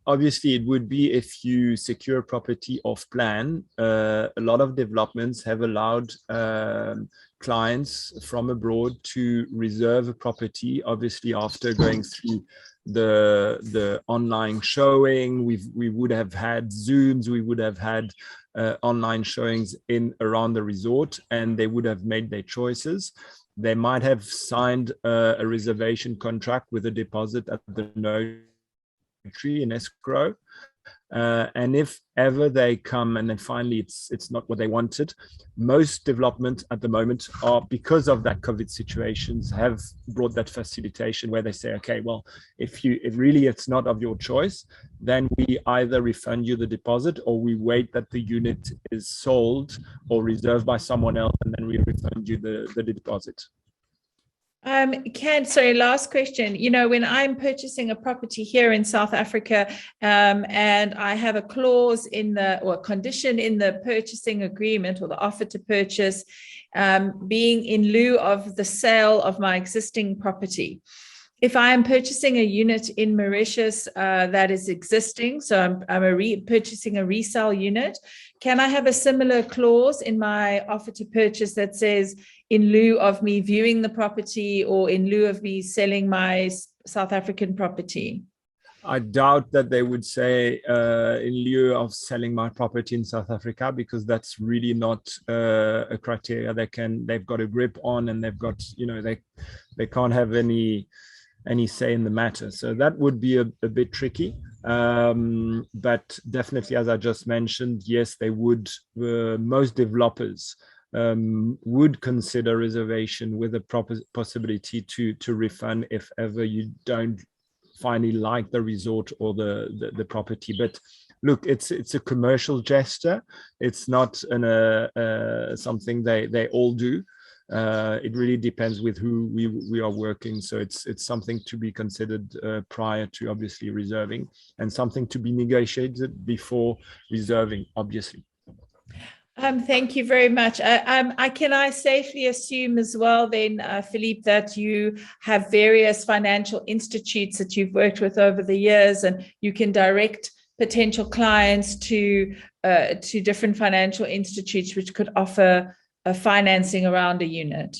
obviously it would be if you secure property off plan. A lot of developments have allowed clients from abroad to reserve a property, obviously after going through the online showing. We would have had Zooms, we would have had online showings around the resort, and they would have made their choices. They might have signed a reservation contract with a deposit at the notary in escrow, and if ever they come and then finally it's not what they wanted, most development at the moment are, because of that COVID situations, have brought that facilitation where they say, okay, well, if really it's not of your choice, then we either refund you the deposit, or we wait that the unit is sold or reserved by someone else, and then we refund you the deposit. Sorry, last question. You know, when I'm purchasing a property here in South Africa, and I have a clause or condition in the purchasing agreement or the offer to purchase, being in lieu of the sale of my existing property. If I am purchasing a unit in Mauritius that is existing, so I'm purchasing a resale unit, can I have a similar clause in my offer to purchase that says, in lieu of me viewing the property or in lieu of me selling my South African property? I doubt that they would say in lieu of selling my property in South Africa, because that's really not a criteria they've got a grip on, and they've got, you know, they can't have any say in the matter. So that would be a bit tricky. But definitely, as I just mentioned, yes, they would. Most developers would consider reservation with a proper possibility to refund if ever you don't finally like the resort or the property. But look, it's a commercial gesture. It's not something they all do. It really depends with who we are working. So it's something to be considered prior to obviously reserving, and something to be negotiated before reserving, obviously. Thank you very much. Can I safely assume as well then, Philippe, that you have various financial institutes that you've worked with over the years, and you can direct potential clients to different financial institutes which could offer financing around a unit?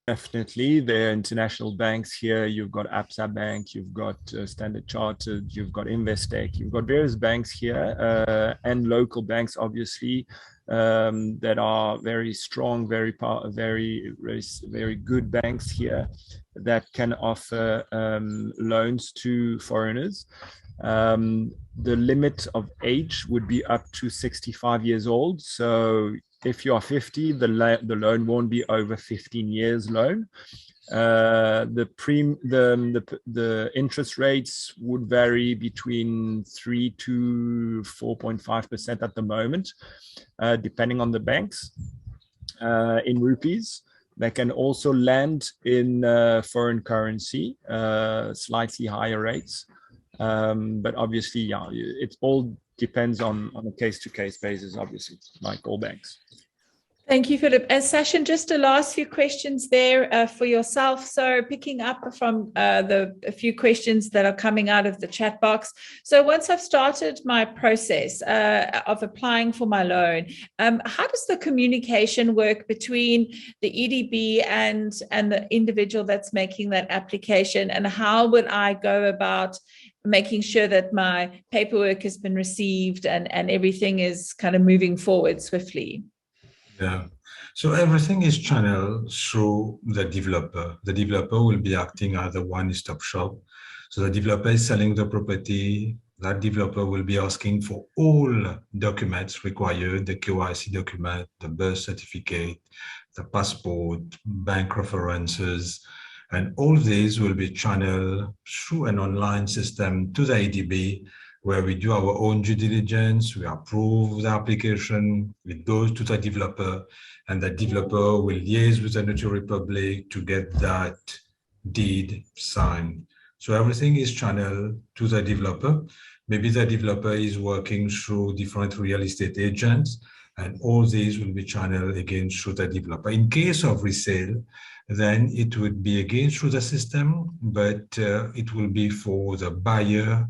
Definitely, there are international banks here. You've got Absa Bank, you've got Standard Chartered, you've got Investec, you've got various banks here, and local banks, obviously. that are very strong, very good banks here that can offer loans to foreigners. The limit of age would be up to 65 years old. So if you are 50, the loan won't be over 15 years loan. The interest rates would vary between 3 to 4.5% at the moment, depending on the banks. In rupees, they can also lend in foreign currency, slightly higher rates. But obviously, yeah, it all depends on a case-to-case basis, obviously, like all banks. Thank you, Philip. And Sachin, just the last few questions there for yourself. So picking up from a few questions that are coming out of the chat box. So once I've started my process of applying for my loan, how does the communication work between the EDB and the individual that's making that application? And how would I go about making sure that my paperwork has been received and everything is kind of moving forward swiftly? Yeah, so everything is channeled through the developer. The developer will be acting as a one-stop shop. So the developer is selling the property. That developer will be asking for all documents required, the KYC document, the birth certificate, the passport, bank references, and all these will be channeled through an online system to the EDB, where we do our own due diligence, we approve the application, it goes to the developer, and the developer will liaise with the notary public to get that deed signed. So everything is channeled to the developer. Maybe the developer is working through different real estate agents, and all these will be channeled again through the developer. In case of resale, then it would be again through the system, but it will be for the buyer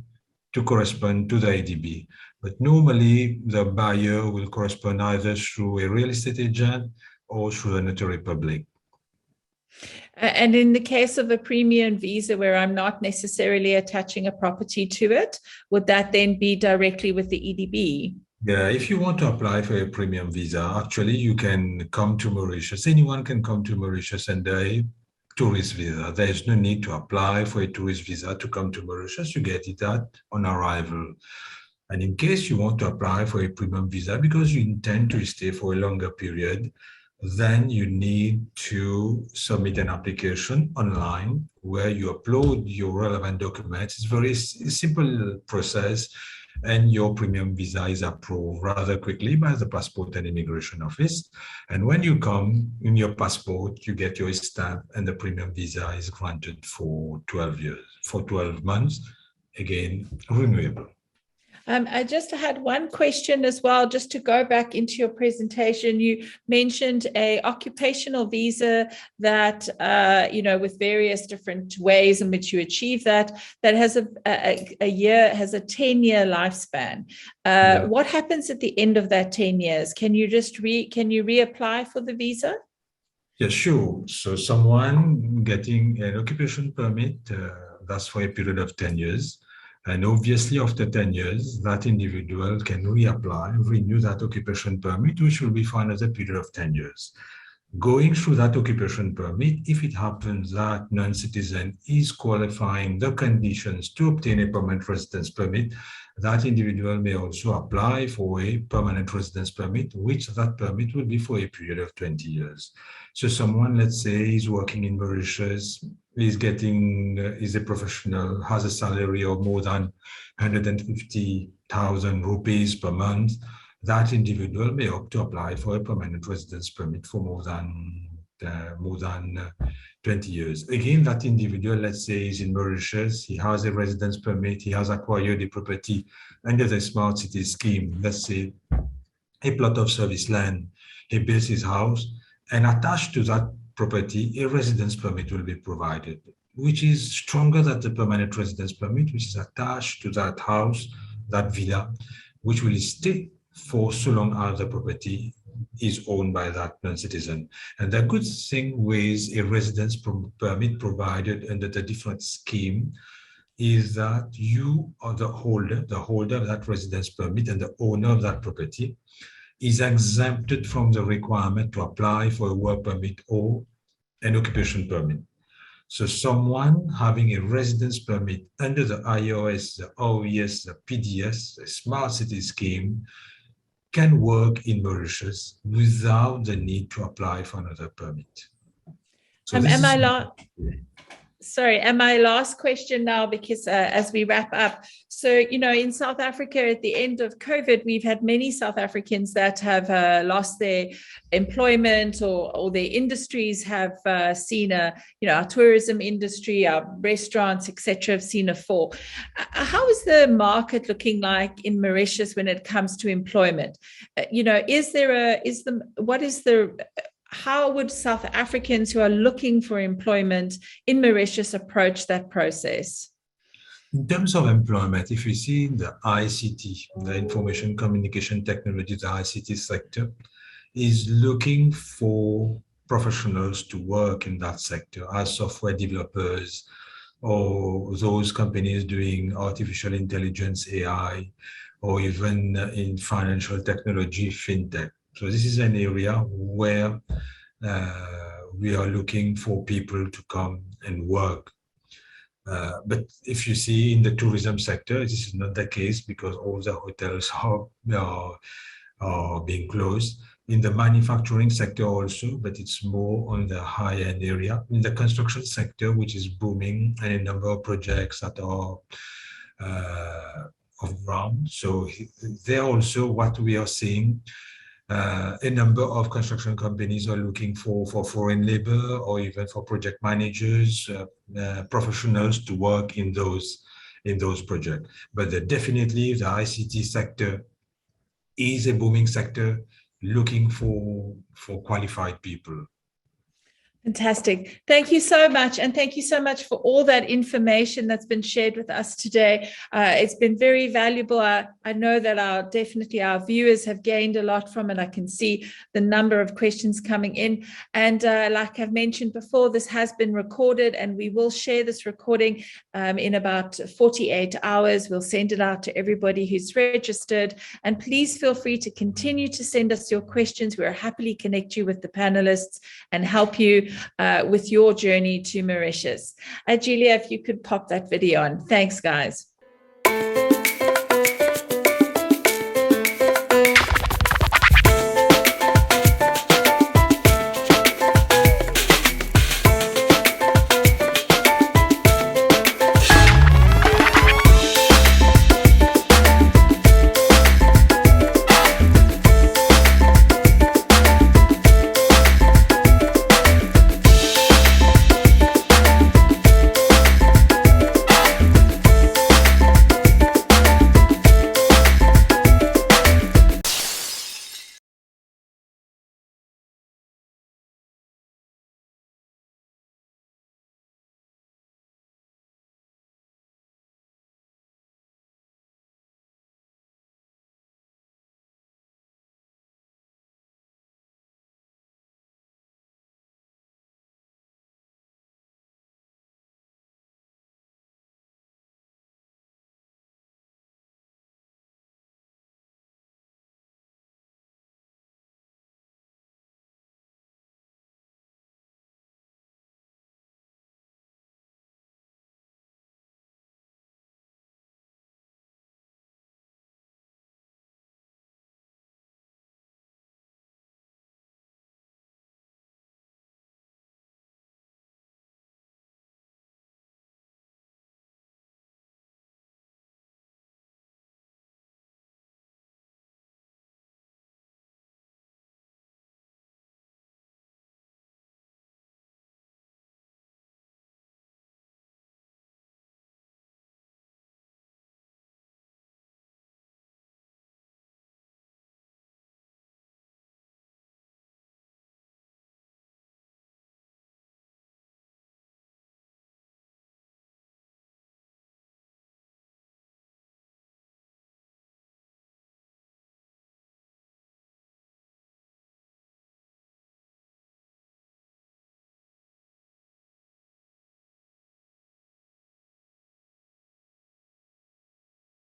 to correspond to the EDB. But normally the buyer will correspond either through a real estate agent or through a notary public. And in the case of a premium visa where I'm not necessarily attaching a property to it, would that then be directly with the EDB? Yeah, if you want to apply for a premium visa, actually you can come to Mauritius. Anyone can come to Mauritius and tourist visa. There is no need to apply for a tourist visa to come to Mauritius. You get it on arrival. And in case you want to apply for a premium visa because you intend to stay for a longer period, then you need to submit an application online where you upload your relevant documents. It's a very simple process, and your premium visa is approved rather quickly by the Passport and Immigration Office. And when you come, in your passport, you get your stamp, and the premium visa is granted for 12 months, again, renewable. I just had one question as well, just to go back into your presentation. You mentioned a occupational visa that, with various different ways in which you achieve that has a 10-year lifespan. Yeah. What happens at the end of that 10 years? Can you reapply for the visa? Yeah, sure. So someone getting an occupation permit, that's for a period of 10 years. And obviously, after 10 years, that individual can renew that occupation permit, which will be for another period of 10 years. Going through that occupation permit, if it happens that non-citizen is qualifying the conditions to obtain a permanent residence permit, that individual may also apply for a permanent residence permit, which that permit will be for a period of 20 years. So someone, let's say, is working in Mauritius, is a professional, has a salary of more than 150,000 rupees per month, that individual may opt to apply for a permanent residence permit for more than 20 years. Again, that individual, let's say, is in Mauritius, he has a residence permit, he has acquired a property under the smart city scheme, let's say a plot of service land, he builds his house, and attached to that property, a residence permit will be provided, which is stronger than the permanent residence permit, which is attached to that house, that villa, which will stay for so long as the property is owned by that non-citizen. And the good thing with a residence permit provided under the different scheme is that you are the holder of that residence permit and the owner of that property. is exempted from the requirement to apply for a work permit or an occupation permit. So someone having a residence permit under the IOS, the OES, the PDS, the Smart City Scheme, can work in Mauritius without the need to apply for another permit. So Sorry, and my last question now, because as we wrap up, so, you know, in South Africa at the end of COVID, we've had many South Africans that have lost their employment or their industries have seen our tourism industry, our restaurants, etc., have seen a fall. How is the market looking like in Mauritius when it comes to employment? How would South Africans who are looking for employment in Mauritius approach that process? In terms of employment, if you see the ICT, the information communication technology, the ICT sector is looking for professionals to work in that sector as software developers or those companies doing artificial intelligence, AI, or even in financial technology, fintech. So this is an area where we are looking for people to come and work. But if you see in the tourism sector, this is not the case because all the hotels are being closed. In the manufacturing sector also, but it's more on the high-end area. In the construction sector, which is booming, and a number of projects that are of ground. So there also what we are seeing, a number of construction companies are looking for foreign labor or even for project managers, professionals to work in those projects. But definitely the ICT sector is a booming sector looking for qualified people. Fantastic. Thank you so much. And thank you so much for all that information that's been shared with us today. It's been very valuable. I know that definitely our viewers have gained a lot from it. I can see the number of questions coming in. And like I've mentioned before, this has been recorded and we will share this recording in about 48 hours. We'll send it out to everybody who's registered. And please feel free to continue to send us your questions. We'll happily connect you with the panelists and help you with your journey to Mauritius. Julia, if you could pop that video on. Thanks, guys.